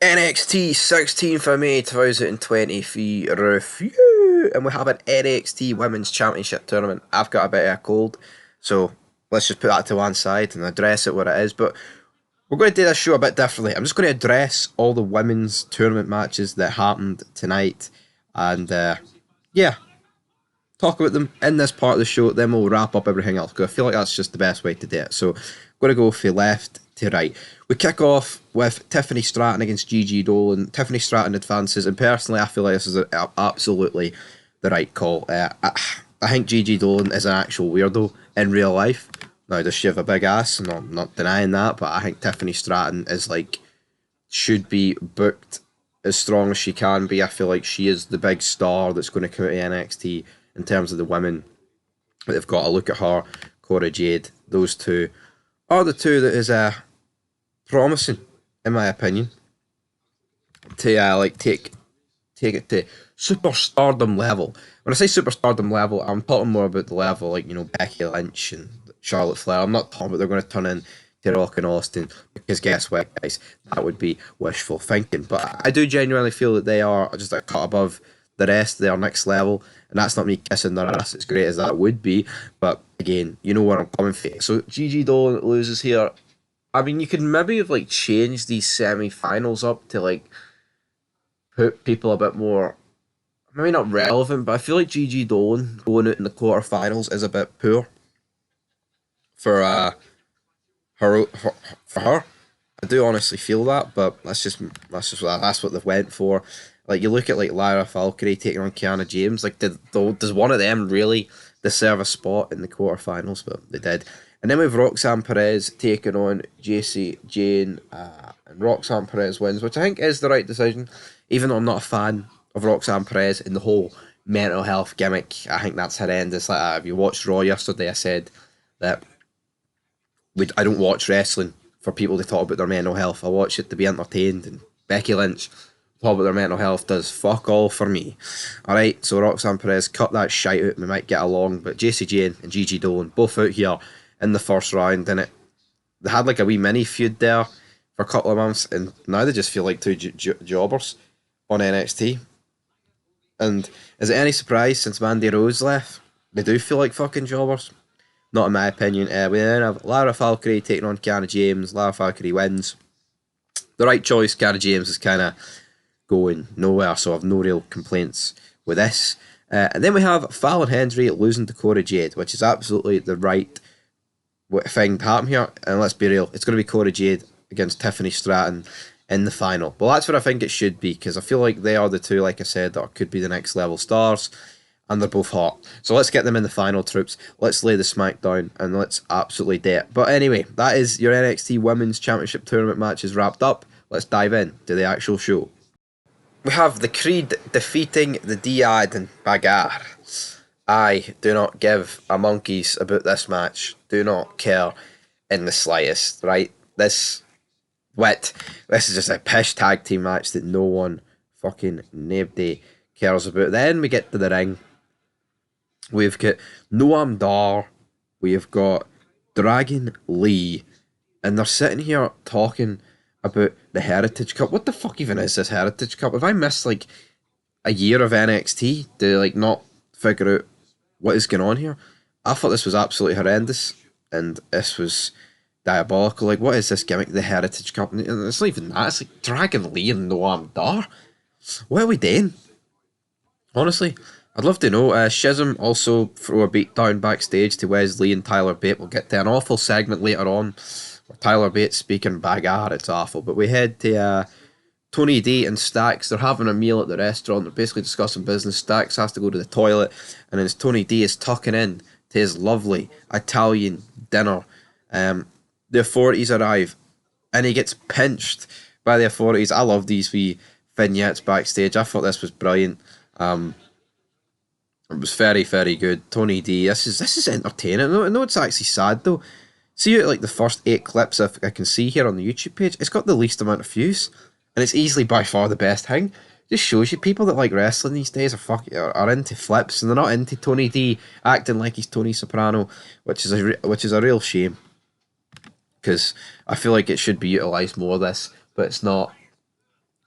NXT 16th of May 2023 review, and we have an NXT Women's Championship tournament. I've got a bit of a cold, so let's just put that to one side and address it what it is. But we're going to do this show a bit differently. I'm just going to address all the women's tournament matches that happened tonight, and yeah, talk about them in this part of the show. Then we'll wrap up everything else because I feel like that's just the best way to do it. So I'm going to go from left to right. We kick off with Tiffany Stratton against Gigi Dolan. Tiffany Stratton advances, and personally, I feel like this is absolutely the right call. I think Gigi Dolan is an actual weirdo in real life. Now, does she have a big ass? No, I'm not denying that, but I think Tiffany Stratton is should be booked as strong as she can be. I feel like she is the big star that's going to come out of NXT in terms of the women. But they've got to look at her, Cora Jade. Those two are the two that is promising, in my opinion, to take it to superstardom level. When I say superstardom level, I'm talking more about the level Becky Lynch and Charlotte Flair. I'm not talking about they're going to turn in to Rock and Austin, because guess what, guys, that would be wishful thinking. But I do genuinely feel that they are just a cut above the rest. They are next level, and that's not me kissing their ass as great as that would be. But again, you know where I'm coming from. So Gigi Dolan loses here. I mean, you could maybe have changed these semi-finals up to put people a bit more, maybe not relevant, but I feel like Gigi Dolan going out in the quarterfinals is a bit poor for her. I do honestly feel that, but that's what they've went for. You look at Lyra Valkyrie taking on Kiana James. Does one of them really deserve a spot in the quarterfinals? But they did. And then we have Roxanne Perez taking on JC Jane, and Roxanne Perez wins, which I think is the right decision, even though I'm not a fan of Roxanne Perez and the whole mental health gimmick. I think that's horrendous. If you watched Raw yesterday, I said that I don't watch wrestling for people to talk about their mental health. I watch it to be entertained, and Becky Lynch talk about their mental health does fuck all for me. Alright, so Roxanne Perez, cut that shite out, we might get along, but JC Jane and Gigi Dolan both out here in the first round, and they had a wee mini feud there for a couple of months, and now they just feel like two jobbers on NXT. And is it any surprise since Mandy Rose left, they do feel like fucking jobbers? Not in my opinion. We then have Lara Valkyrie taking on Kiana James. Lara Valkyrie wins. The right choice. Kiana James is kind of going nowhere, so I have no real complaints with this. And then we have Fallon Henry losing to Cora Jade, which is absolutely the right thing to happen here. And let's be real, it's going to be Cora Jade against Tiffany Stratton in the final. Well, that's what I think it should be, because I feel like they are the two, like I said, that could be the next level stars, and they're both hot. So let's get them in the final, troops. Let's lay the smack down, and let's absolutely do it. But anyway, that is your NXT Women's Championship Tournament matches wrapped up. Let's dive in to the actual show. We have the Creed defeating the Diad and Bagar. I do not give a monkeys about this match. Do not care in the slightest, right? This is just a pish tag team match that no one fucking nobody cares about. Then we get to the ring. We've got Noam Dar. We've got Dragon Lee. And they're sitting here talking about the Heritage Cup. What the fuck even is this Heritage Cup? Have I missed a year of NXT to not figure out what is going on here? I thought this was absolutely horrendous, and this was diabolical. What is this gimmick, the Heritage Cup? And it's not even that. It's Dragon Lee and Noam Dar. What are we doing? Honestly, I'd love to know. Schism also throw a beatdown backstage to Wesley and Tyler Bate. We'll get to an awful segment later on where Tyler Bates speaking bagar. It's awful. But we head to Tony D and Stax. They're having a meal at the restaurant. They're basically discussing business. Stax has to go to the toilet, and as Tony D is tucking in to his lovely Italian dinner, the authorities arrive, and he gets pinched by the authorities. I love these wee vignettes backstage. I thought this was brilliant. It was very, very good. Tony D, this is entertaining. I know it's actually sad though. See the first 8 clips I can see here on the YouTube page, it's got the least amount of views, and it's easily by far the best thing. Just shows you people that like wrestling these days are into flips, and they're not into Tony D acting like he's Tony Soprano, which is a real shame, because I feel like it should be utilised more, this, but it's not.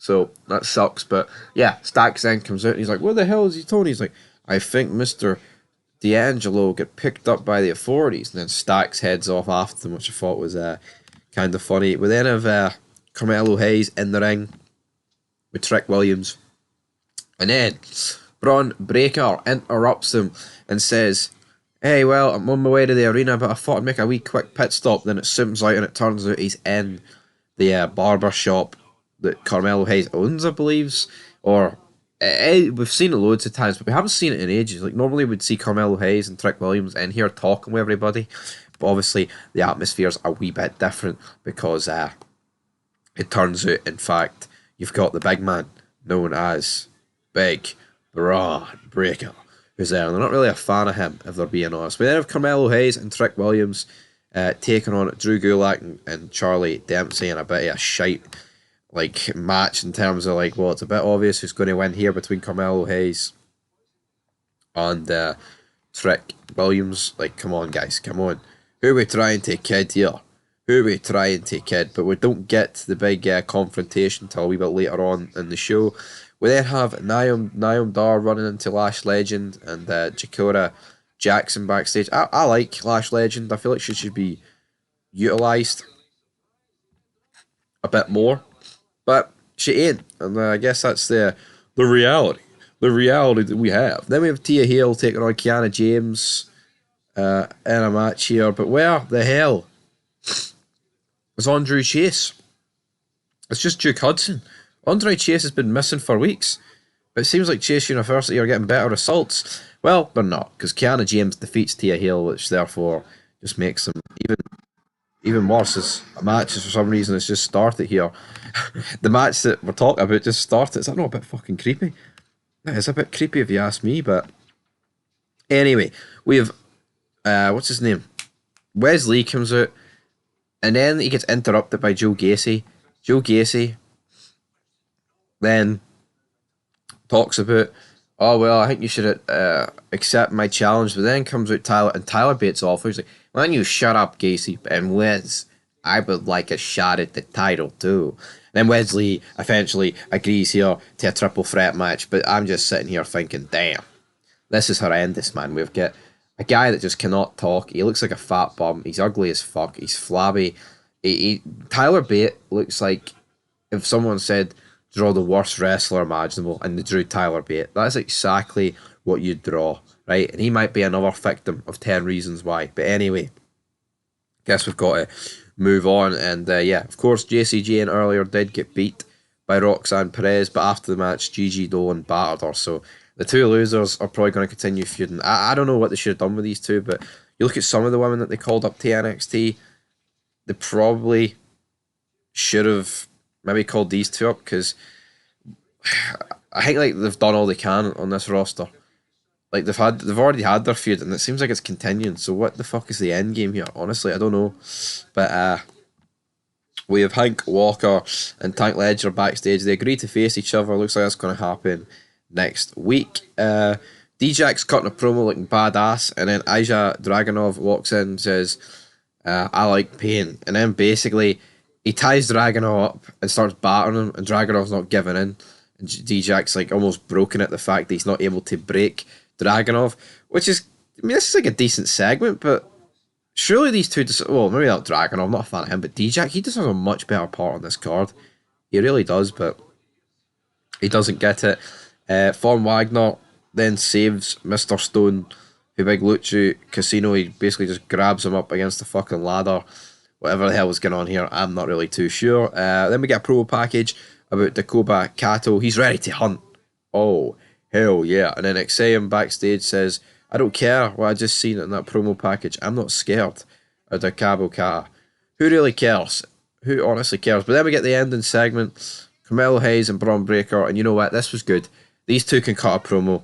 So that sucks. But yeah, Stacks then comes out and he's like, "Where the hell is he, Tony?" He's like, "I think Mr. D'Angelo get picked up by the authorities," and then Stacks heads off after them, which I thought was kind of funny. We then have Carmelo Hayes in the ring with Trick Williams, and then Bron Breakker interrupts him and says, "Hey, well, I'm on my way to the arena, but I thought I'd make a wee quick pit stop." Then it zooms out and it turns out he's in the barber shop that Carmelo Hayes owns, I believe, or we've seen it loads of times, but we haven't seen it in ages. Like, normally we'd see Carmelo Hayes and Trick Williams in here talking with everybody, but obviously the atmosphere's a wee bit different because it turns out, in fact, you've got the big man known as Big Bron Breakker, who's there, and they're not really a fan of him, if they're being honest. We then have Carmelo Hayes and Trick Williams taking on Drew Gulak and Charlie Dempsey in a bit of a shite match in terms of well, it's a bit obvious who's going to win here between Carmelo Hayes and Trick Williams. Come on, guys, come on. Who are we trying to kid here? Who are we trying to kid? But we don't get the big confrontation till a wee bit later on in the show. We then have Naomi Dar running into Lash Legend and Jakota Jackson backstage. I like Lash Legend. I feel like she should be utilised a bit more. But she ain't, and I guess that's the reality that we have. Then we have Tia Hale taking on Kiana James in a match here, but where the hell is Andre Chase? It's just Duke Hudson. Andre Chase has been missing for weeks, but it seems like Chase University are getting better results. Well, they're not, because Kiana James defeats Tia Hale, which therefore just makes them even worse. As a match, for some reason, it's just started here. The match that we're talking about just started. Is that not a bit fucking creepy? It's a bit creepy if you ask me, but anyway, we have what's his name? Wesley comes out, and then he gets interrupted by Joe Gacy. Joe Gacy then talks about, "Oh well, I think you should accept my challenge." But then comes out Tyler, and Tyler baits off. He's like, "Why don't you shut up, Gacy? And Wes, I would like a shot at the title too." Then Wesley eventually agrees here to a triple threat match, but I'm just sitting here thinking, damn, this is horrendous, man. We've got a guy that just cannot talk. He looks like a fat bum. He's ugly as fuck. He's flabby. Tyler Bate looks like if someone said, draw the worst wrestler imaginable, and they drew Tyler Bate. That's exactly what you'd draw, right? And he might be another victim of 10 Reasons Why. But anyway, guess we've got to move on. And yeah, of course, JC Jane earlier did get beat by Roxanne Perez, but after the match, Gigi Dolan battered her. So the two losers are probably going to continue feuding. I don't know what they should have done with these two, but you look at some of the women that they called up to NXT, they probably should have maybe called these two up, because I think they've done all they can on this roster. They've already had their feud, and it seems like it's continuing. So what the fuck is the end game here? Honestly, I don't know. But we have Hank Walker and Tank Ledger backstage. They agree to face each other. Looks like that's going to happen next week. D-Jack's cutting a promo looking badass, and then Aja Dragunov walks in and says, "I like pain." And then basically he ties Dragunov up and starts battering him, and Dragunov's not giving in. And D-Jack's almost broken at the fact that he's not able to break Dragunov, which is, I mean, this is a decent segment, but surely these two, well, maybe not Dragunov, I'm not a fan of him, but D-Jack, he deserves a much better part on this card. He really does, but he doesn't get it. Von Wagner then saves Mr. Stone, who Big Lucha Casino, he basically just grabs him up against the fucking ladder. Whatever the hell was going on here, I'm not really too sure. Then we get a promo package about Dakota Kato. He's ready to hunt. Oh, hell yeah. And then XAM backstage says, "I don't care what I just seen in that promo package. I'm not scared of Dakota." Who really cares? Who honestly cares? But then we get the ending segment. Carmelo Hayes and Bron Breakker. And you know what? This was good. These two can cut a promo.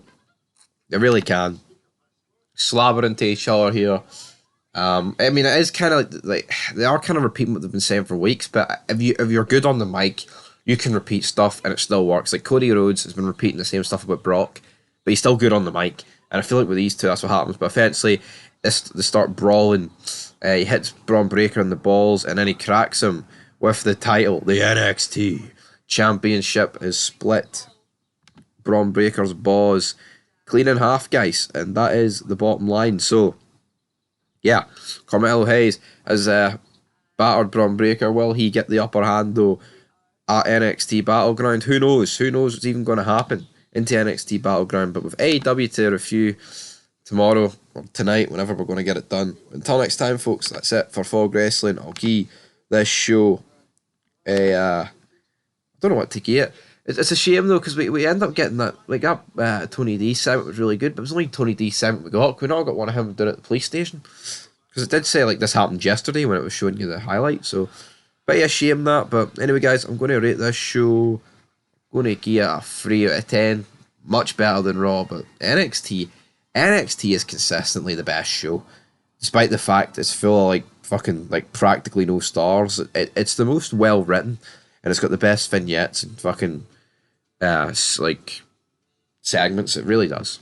They really can. Slabber into each other here. I mean, it is kind of like they are kind of repeating what they've been saying for weeks, but if you're good on the mic, you can repeat stuff and it still works. Like Cody Rhodes has been repeating the same stuff about Brock, but he's still good on the mic. And I feel like with these two, that's what happens. But eventually, they start brawling. He hits Bron Breakker in the balls, and then he cracks him with the title, the NXT Championship is split. Bron Breaker's boss clean in half, guys, and that is the bottom line. So, yeah, Carmelo Hayes has battered Bron Breaker. Will he get the upper hand, though, at NXT Battleground? Who knows? Who knows what's even going to happen into NXT Battleground? But with AEW to review tomorrow or tonight, whenever we're going to get it done. Until next time, folks, that's it for Fog Wrestling. I'll give this show a... I don't know what to give it. It's a shame, though, because we end up getting that... Like, that Tony D segment was really good, but it was only Tony D segment we got. We not got one of him doing it at the police station. Because it did say, like, this happened yesterday when it was showing you the highlight, so... But yeah, shame that. But anyway, guys, I'm going to rate this show. I'm going to give it a 3 out of 10. Much better than Raw, but NXT is consistently the best show. Despite the fact it's full of, like, fucking, like, practically no stars. It's the most well-written, and it's got the best vignettes and fucking, like, segments. It really does.